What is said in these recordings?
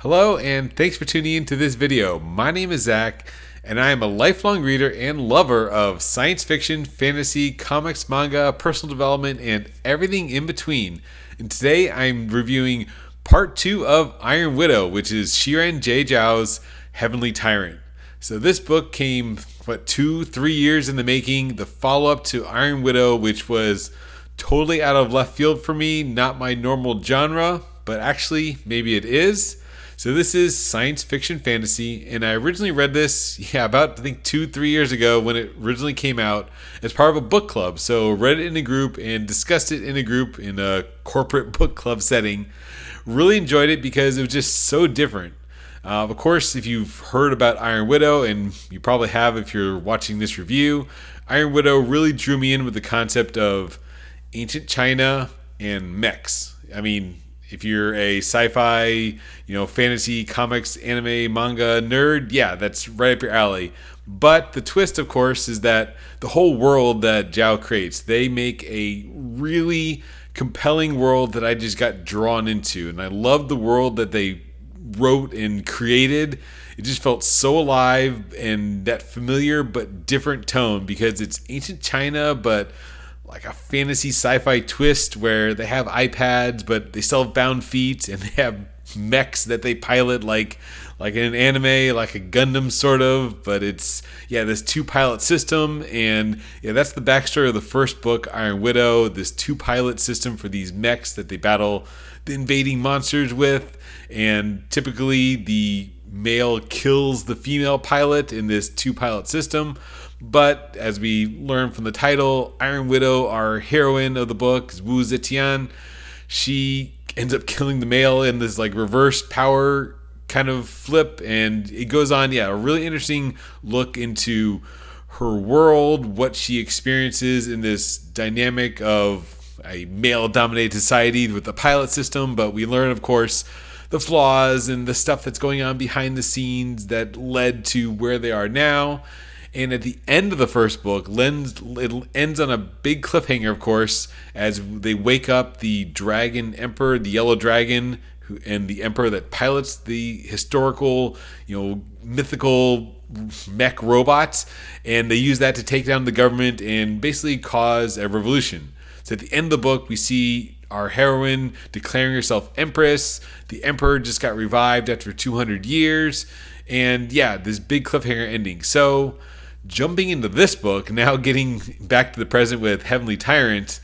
Hello, and thanks for tuning in to this video. My name is Zach, and I am a lifelong reader and lover of science fiction, fantasy, comics, manga, personal development, and everything in between. And today I'm reviewing part 2 of Iron Widow, which is Xiran J. Zhao's Heavenly Tyrant. So this book came, 2-3 years in the making, the follow-up to Iron Widow, which was totally out of left field for me, not my normal genre, but actually maybe it is. So this is science fiction fantasy, and I originally read this, about I think 2-3 years ago when it originally came out as part of a book club. So read it in a group and discussed it in a group in a corporate book club setting. Really enjoyed it because it was just so different. Of course, if you've heard about Iron Widow, and you probably have if you're watching this review, Iron Widow really drew me in with the concept of ancient China and mechs. I mean, if you're a sci-fi, fantasy, comics, anime, manga nerd, yeah, that's right up your alley. But the twist, of course, is that the whole world that Zhao creates, they make a really compelling world that I just got drawn into. And I love the world that they wrote and created. It just felt so alive and that familiar but different tone because it's ancient China, but like a fantasy sci-fi twist where they have iPads, but they still have bound feet, and they have mechs that they pilot like in an anime, like a Gundam sort of. But it's this 2-pilot system, and that's the backstory of the first book, Iron Widow. This 2-pilot system for these mechs that they battle the invading monsters with, and typically the male kills the female pilot in this 2-pilot system. But as we learn from the title, Iron Widow, our heroine of the book, is Wu Zetian. She ends up killing the male in this reverse power kind of flip, and it goes on, a really interesting look into her world, what she experiences in this dynamic of a male-dominated society with the pilot system. But we learn, of course, the flaws and the stuff that's going on behind the scenes that led to where they are now. And at the end of the first book, it ends on a big cliffhanger, of course, as they wake up the Dragon Emperor, the Yellow Dragon, and the Emperor that pilots the historical, mythical mech robots, and they use that to take down the government and basically cause a revolution. So at the end of the book, we see our heroine declaring herself Empress. The Emperor just got revived after 200 years, and this big cliffhanger ending. So jumping into this book, now getting back to the present with Heavenly Tyrant,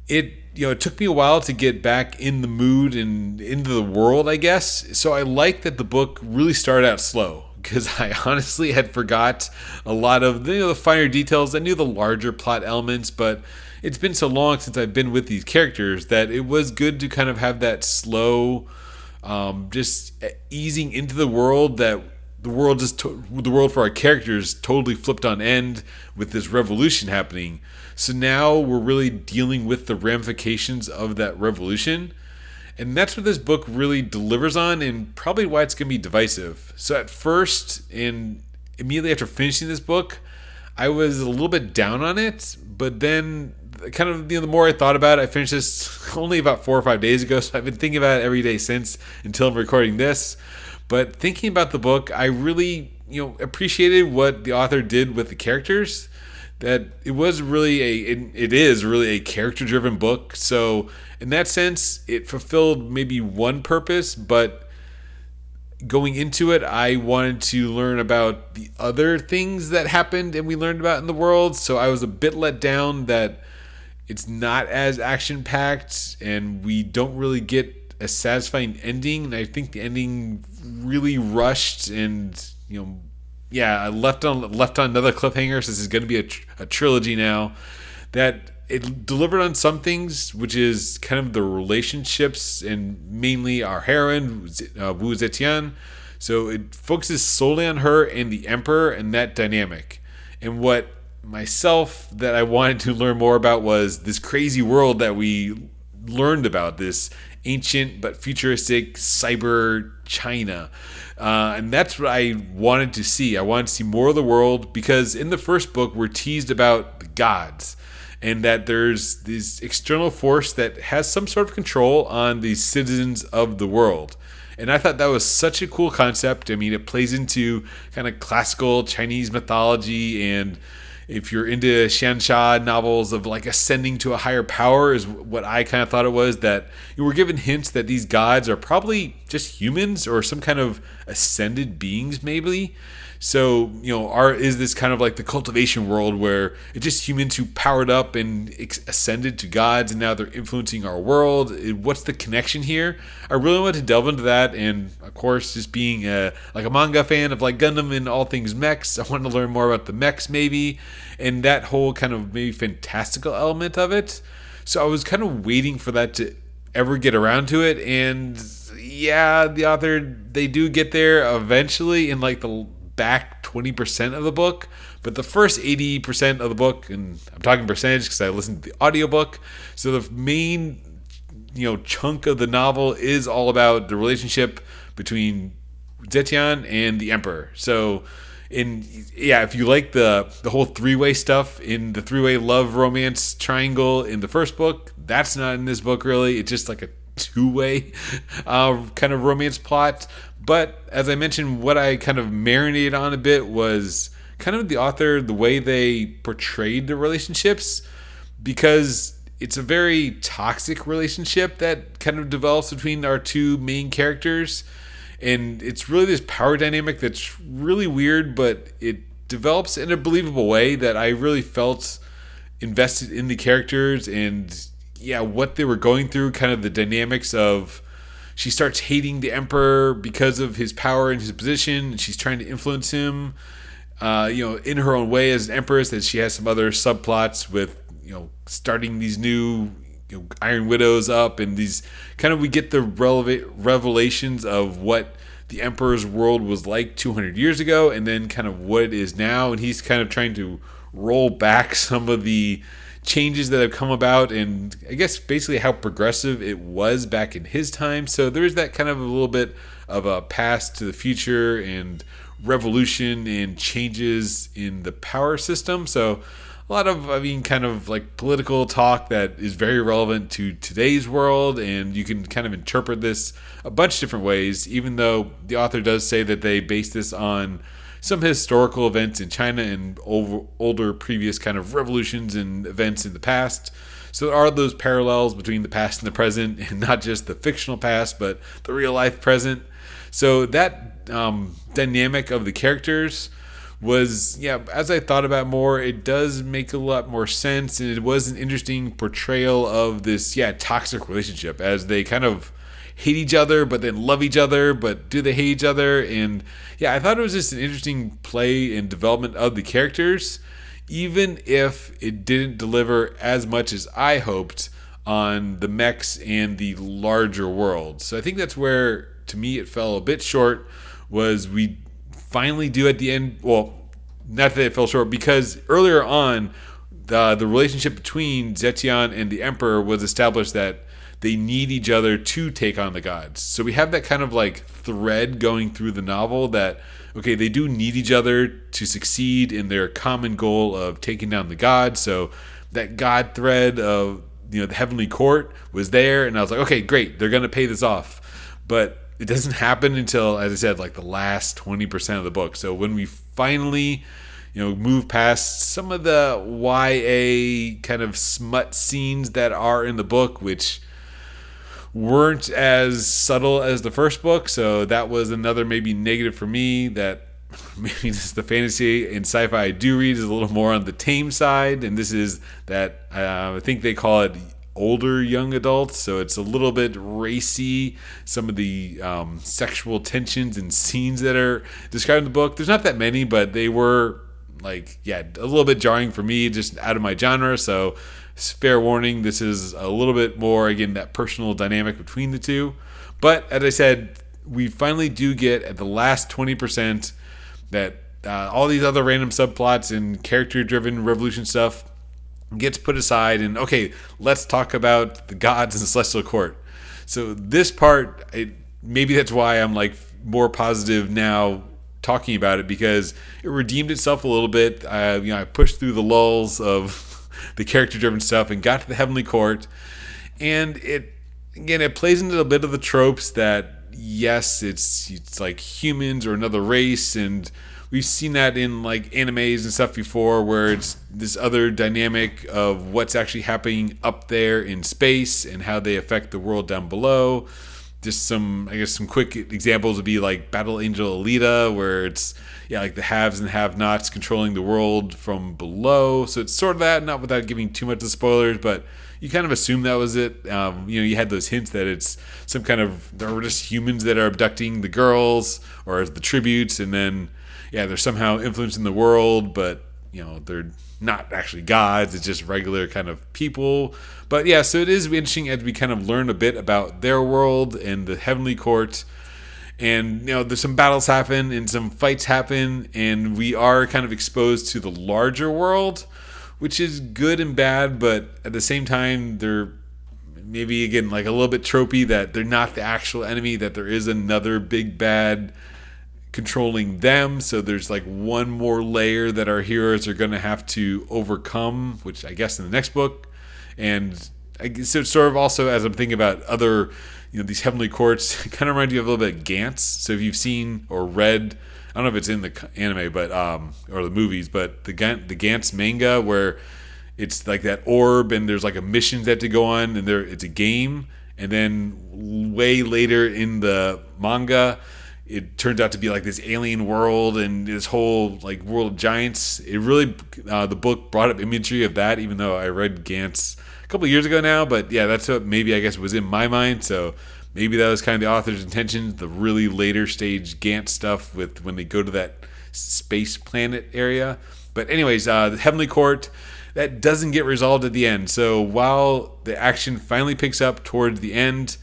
it took me a while to get back in the mood and into the world, I guess. So I like that the book really started out slow, because I honestly had forgot a lot of the finer details. I knew the larger plot elements, but it's been so long since I've been with these characters that it was good to kind of have that slow, just easing into the world, that the world for our characters totally flipped on end with this revolution happening. So now we're really dealing with the ramifications of that revolution. And that's what this book really delivers on, and probably why it's going to be divisive. So at first, and immediately after finishing this book, I was a little bit down on it. But then kind of the more I thought about it, I finished this only about 4 or 5 days ago. So I've been thinking about it every day since, until I'm recording this. But thinking about the book, I really, appreciated what the author did with the characters. That it is really a character-driven book. So in that sense, it fulfilled maybe one purpose. But going into it, I wanted to learn about the other things that happened and we learned about in the world. So I was a bit let down that it's not as action-packed and we don't really get a satisfying ending. And I think the ending really rushed, and I left on another cliffhanger. So this is going to be a trilogy now. That it delivered on some things, which is kind of the relationships, and mainly our heroine Wu Zetian. So it focuses solely on her and the Emperor and that dynamic. And what that I wanted to learn more about was this crazy world that we learned about, this ancient but futuristic cyber China. And that's what I wanted to see. I wanted to see more of the world, because in the first book we're teased about the gods, and that there's this external force that has some sort of control on the citizens of the world. And I thought that was such a cool concept. I mean, it plays into kind of classical Chinese mythology, and if you're into Xianxia novels of like ascending to a higher power, is what I kind of thought it was, that you were given hints that these gods are probably just humans or some kind of ascended beings maybe. So, is this kind of like the cultivation world where it's just humans who powered up and ascended to gods and now they're influencing our world? What's the connection here? I really wanted to delve into that, and of course, just being a manga fan of like Gundam and all things mechs, I wanted to learn more about the mechs maybe, and that whole kind of maybe fantastical element of it. So I was kind of waiting for that to ever get around to it, and yeah, the author, they do get there eventually in like the back 20% of the book, but the first 80% of the book, and I'm talking percentage because I listened to the audiobook, so the main chunk of the novel is all about the relationship between Zetian and the Emperor. So if you like the whole three-way stuff in the three-way love romance triangle in the first book, that's not in this book really. It's just like a two-way kind of romance plot. But as I mentioned, what I kind of marinated on a bit was kind of the author, the way they portrayed the relationships, because it's a very toxic relationship that kind of develops between our two main characters. And it's really this power dynamic that's really weird, but it develops in a believable way that I really felt invested in the characters and what they were going through, kind of the dynamics of, she starts hating the Emperor because of his power and his position, and she's trying to influence him, in her own way as an empress. That she has some other subplots with, starting these new Iron Widows up, and these kind of, we get the revelations of what the Emperor's world was like 200 years ago, and then kind of what it is now, and he's kind of trying to roll back some of the changes that have come about, and I guess basically how progressive it was back in his time. So there's that kind of a little bit of a past to the future and revolution and changes in the power system. So a lot of, kind of like political talk that is very relevant to today's world, and you can kind of interpret this a bunch of different ways, even though the author does say that they base this on some historical events in China and older previous kind of revolutions and events in the past. So there are those parallels between the past and the present, and not just the fictional past, but the real life present. So that dynamic of the characters was, as I thought about more, it does make a lot more sense, and it was an interesting portrayal of this, toxic relationship as they kind of hate each other, but then love each other, but do they hate each other? And I thought it was just an interesting play and development of the characters, even if it didn't deliver as much as I hoped on the mechs and the larger world. So I think that's where, to me, it fell a bit short, was we finally do at the end, well, not that it fell short, because earlier on, the relationship between Zetian and the Emperor was established that they need each other to take on the gods. So we have that kind of like thread going through the novel that, okay, they do need each other to succeed in their common goal of taking down the gods. So that god thread of, the heavenly court was there, and I was like, okay, great, they're going to pay this off. But it doesn't happen until, as I said, like the last 20% of the book. So when we finally, move past some of the YA kind of smut scenes that are in the book, which weren't as subtle as the first book, so that was another maybe negative for me, that maybe just the fantasy and sci-fi I do read is a little more on the tame side, and this is that I think they call it older young adults, so it's a little bit racy, some of the sexual tensions and scenes that are described in the book. There's not that many, but they were a little bit jarring for me, just out of my genre. So fair warning, this is a little bit more, again, that personal dynamic between the two. But as I said, we finally do get at the last 20% that all these other random subplots and character-driven revolution stuff gets put aside, and okay, let's talk about the gods and the celestial court. So this part, maybe that's why I'm like more positive now talking about it, because it redeemed itself a little bit. I pushed through the lulls of the character-driven stuff and got to the heavenly court, and it plays into a bit of the tropes that yes, it's like humans or another race, and we've seen that in like animes and stuff before, where it's this other dynamic of what's actually happening up there in space and how they affect the world down below. Just some, I guess, some quick examples would be like Battle Angel Alita, where it's like the haves and have-nots controlling the world from below. So it's sort of that, not without giving too much of spoilers, but you kind of assume that was it. You had those hints that it's some kind of, there were just humans that are abducting the girls or as the tributes, and then they're somehow influencing the world, but they're not actually gods. It's just regular kind of people. But so it is interesting as we kind of learn a bit about their world and the Heavenly Court. And there's some battles happen and some fights happen, and we are kind of exposed to the larger world, which is good and bad. But at the same time, they're maybe again like a little bit tropey, that they're not the actual enemy, that there is another big bad controlling them. So there's like one more layer that our heroes are going to have to overcome, which I guess in the next book. And I guess it's sort of also, as I'm thinking about other, these Heavenly Courts, kind of remind you of a little bit of Gantz. So if you've seen or read, I don't know if it's in the anime, but or the movies, but the Gantz manga, where it's like that orb and there's like a mission that to go on, and it's a game, and then way later in the manga, it turns out to be like this alien world and this whole like world of giants. It really, the book brought up imagery of that, even though I read Gantz a couple of years ago now. But that's what maybe I guess was in my mind. So maybe that was kind of the author's intention, the really later stage Gantz stuff with when they go to that space planet area. But anyways, the Heavenly Court, that doesn't get resolved at the end. So while the action finally picks up towards the end,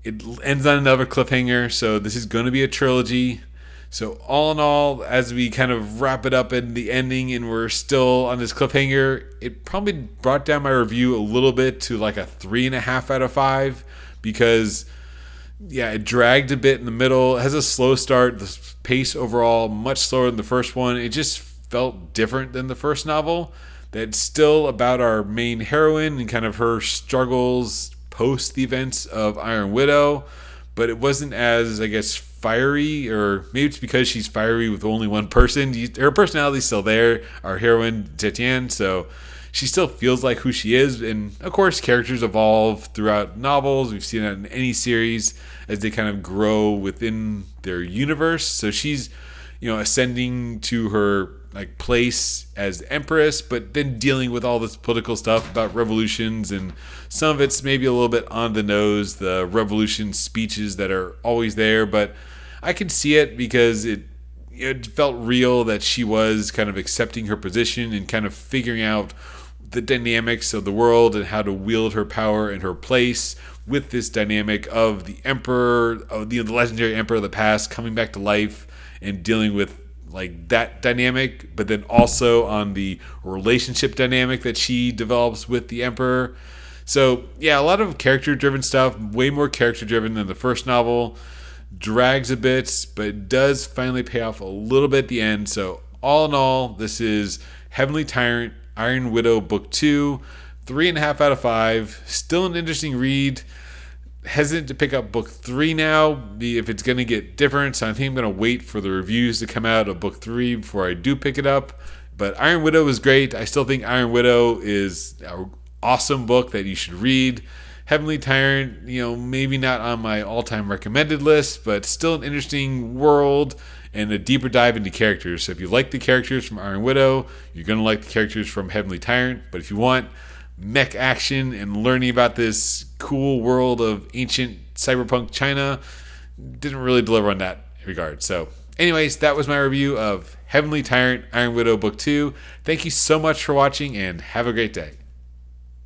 it ends on another cliffhanger. So this is going to be a trilogy. So all in all, as we kind of wrap it up in the ending and we're still on this cliffhanger, it probably brought down my review a little bit to like a 3.5 out of 5, because it dragged a bit in the middle. It has a slow start. The pace overall much slower than the first one. It just felt different than the first novel. That's still about our main heroine and kind of her struggles post the events of Iron Widow, but it wasn't as, I guess, fiery, or maybe it's because she's fiery with only one person. Her personality's still there, our heroine Tetian, so she still feels like who she is. And of course, characters evolve throughout novels. We've seen that in any series as they kind of grow within their universe. So she's, ascending to her like place as empress, but then dealing with all this political stuff about revolutions, and some of it's maybe a little bit on the nose, the revolution speeches that are always there. But I can see it because it felt real, that she was kind of accepting her position and kind of figuring out the dynamics of the world and how to wield her power and her place with this dynamic of the emperor, of the legendary emperor of the past coming back to life and dealing with like that dynamic, but then also on the relationship dynamic that she develops with the emperor. So a lot of character driven stuff, way more character driven than the first novel. Drags a bit, but it does finally pay off a little bit at the end. So all in all, this is Heavenly Tyrant, Iron Widow Book 2, 3.5 out of 5. Still an interesting read. Hesitant to pick up Book 3 now, if it's going to get different. So I think I'm going to wait for the reviews to come out of Book 3 before I do pick it up. But Iron Widow is great. I still think Iron Widow is an awesome book that you should read. Heavenly Tyrant, maybe not on my all-time recommended list, but still an interesting world and a deeper dive into characters. So if you like the characters from Iron Widow, you're going to like the characters from Heavenly Tyrant. But if you want mech action and learning about this cool world of ancient cyberpunk China, didn't really deliver on that regard. So anyways, that was my review of Heavenly Tyrant, Iron Widow Book 2. Thank you so much for watching, and have a great day.